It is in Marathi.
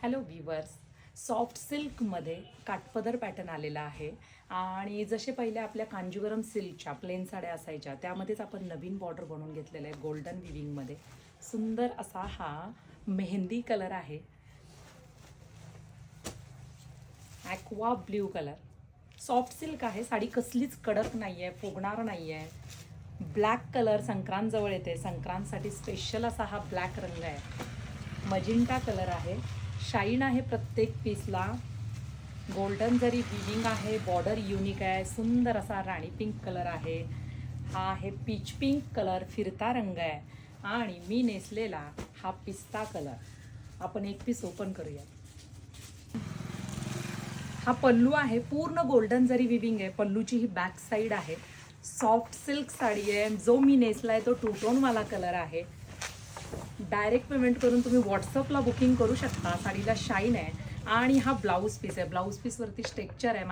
हॅलो व्ह्यूवर्स, सॉफ्ट सिल्कमध्ये काठपदर पॅटर्न आलेला आहे. आणि जसे पहिले आपल्या कांजीवरम सिल्कच्या प्लेन साड्या असायच्या त्यामध्येच आपण नवीन बॉर्डर बनवून घेतलेलं आहे गोल्डन विविंगमध्ये. सुंदर असा हा मेहंदी कलर आहे, aqua blue colour. Soft silk आहे, साडी कसलीच कडक नाही आहे, फुगणार नाही आहे. ब्लॅक कलर संक्रांत जवळ येते, संक्रांतसाठी स्पेशल असा हा ब्लॅक रंग आहे. मजिंटा कलर आहे, शाईन आहे प्रत्येक पीसला. गोल्डन जरी विविंग आहे, बॉर्डर युनिक आहे. सुंदर असा राणी पिंक कलर आहे. हा आहे पीच पिंक कलर, फिरता रंग आहे. आणि मी नेसलेला हा पिस्ता कलर. आपण एक पीस ओपन करूया. हा पल्लू आहे, पूर्ण गोल्डन जरी विविंग आहे. पल्लूची ही बॅक साईड आहे. सॉफ्ट सिल्क साडी आहे. जो मी नेसला आहे तो टू टोनवाला कलर आहे. डायरेक्ट पेमेंट करून तुम्ही व्हॉट्सअपला बुकिंग करू शकता. साडीला शाईन आहे. आणि हा ब्लाऊज पीस आहे, ब्लाऊज पीसवरती स्ट्रेक्चर आहे.